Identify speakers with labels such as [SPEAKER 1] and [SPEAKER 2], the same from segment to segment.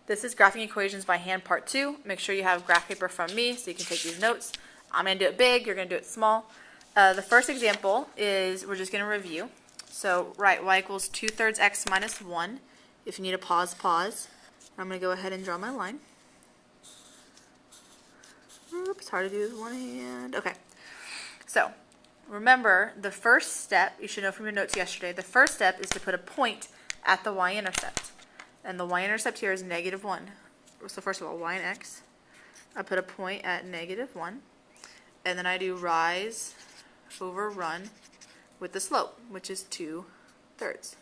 [SPEAKER 1] This is Graphing Equations by Hand Part 2. Make sure you have graph paper from me so you can take these notes. I'm going to do it big, you're going to do it small. The first example is, we're just going to review. So write y equals 2/3 x minus 1. If you need a pause, pause. I'm going to go ahead and draw my line. Oops, hard to do with one hand. Okay, so remember the first step, you should know from your notes yesterday, the first step is to put a point at the y-intercept. And the y-intercept here is -1. So first of all, y and x. I put a point at -1. And then I do rise over run with the slope, which is 2/3.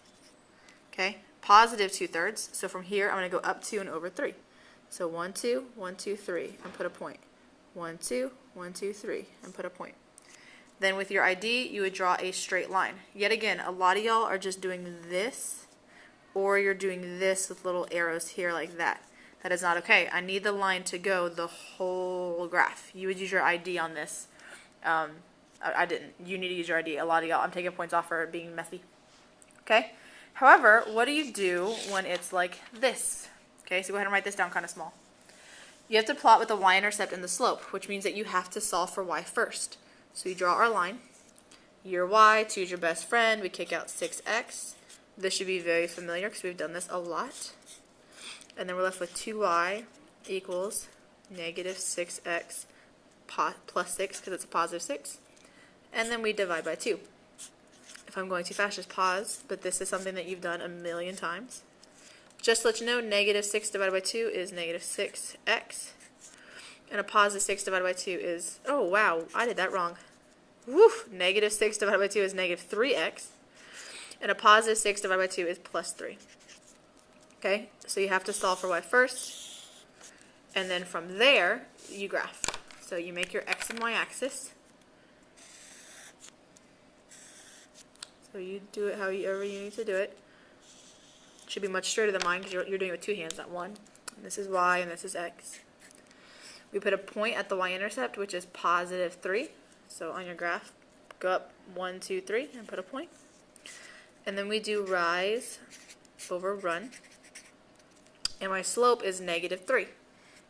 [SPEAKER 1] Okay, positive 2/3. So from here, I'm going to go up 2 and over 3. So 1, 2, 1, 2, 3, and put a point. 1, 2, 1, 2, 3, and put a point. Then with your ID, you would draw a straight line. Yet again, a lot of y'all are just doing this, or you're doing this with little arrows here like that. That is not okay. I need the line to go the whole graph. You would use your ID on this. I didn't. You need to use your ID. A lot of y'all, I'm taking points off for being messy. Okay? However, what do you do when it's like this? Okay, so go ahead and write this down kind of small. You have to plot with the y-intercept and the slope, which means that you have to solve for y first. So we draw our line. Your y, 2 is your best friend. We kick out 6x. This should be very familiar because we've done this a lot. And then we're left with 2y equals -6x plus 6 because it's a positive 6. And then we divide by 2. If I'm going too fast, just pause. But this is something that you've done a million times. Just to let you know, -6 divided by 2 is -6x. And a positive 6 divided by 2 is, oh wow, I did that wrong. Woo! -6 divided by 2 is -3x. And a positive 6 divided by 2 is +3. Okay, so you have to solve for y first. And then from there, you graph. So you make your x and y axis. So you do it however you need to do it. It should be much straighter than mine because you're doing it with 2 hands, not 1. And this is y and this is x. We put a point at the y-intercept, which is +3. So on your graph, go up 1, 2, 3, and put a point. And then we do rise over run. And my slope is -3.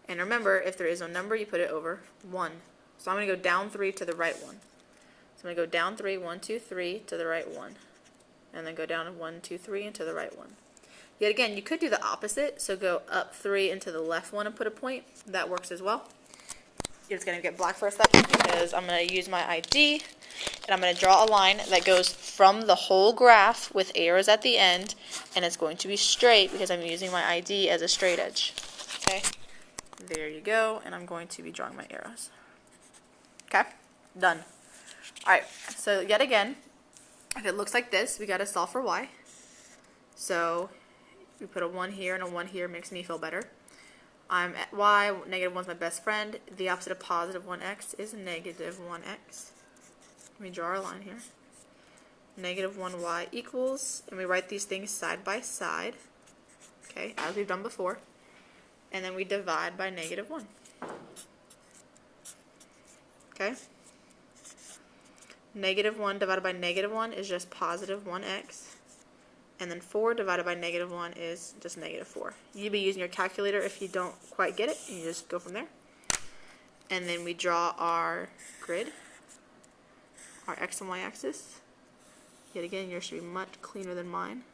[SPEAKER 1] And remember, if there is no number, you put it over 1. So I'm going to go down 3 to the right 1. So I'm going to go down 3, 1, 2, 3, to the right 1. And then go down 1, 2, 3, and to the right 1. Yet again, you could do the opposite. So go up 3 and to the left 1 and put a point. That works as well. You're just going to get black for a second because I'm going to use my ID. And I'm going to draw a line that goes from the whole graph with arrows at the end. And it's going to be straight because I'm using my ID as a straight edge. Okay? There you go. And I'm going to be drawing my arrows. Okay? Done. Alright, so yet again, if it looks like this, we got to solve for y. So we put a 1 here and a 1 here, makes me feel better. I'm at y, -1 is my best friend. The opposite of positive 1x is -1x. Let me draw our line here. -1y equals, and we write these things side by side, okay, as we've done before. And then we divide by -1. Okay? -1 divided by -1 is just positive 1x. And then 4 divided by -1 is just -4. You'd be using your calculator if you don't quite get it. And you just go from there. And then we draw our grid, our x and y axis. Yet again, yours should be much cleaner than mine.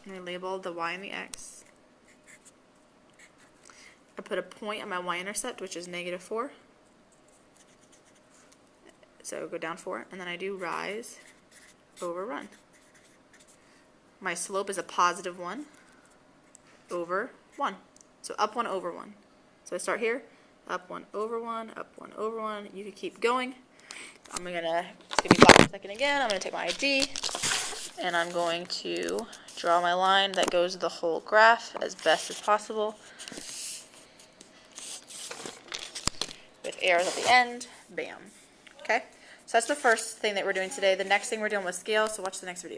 [SPEAKER 1] And I label the y and the x. I put a point on my y-intercept, which is -4. So go down 4, and then I do rise over run. My slope is a positive 1 over 1. So up 1 over 1. So I start here, up 1 over 1, up 1 over 1. You can keep going. I'm going to, it's going to be black for a second again. I'm going to take my ID, and I'm going to draw my line that goes the whole graph as best as possible. With arrows at the end. Bam. Okay? So that's the first thing that we're doing today. The next thing we're doing with scale, so watch the next video.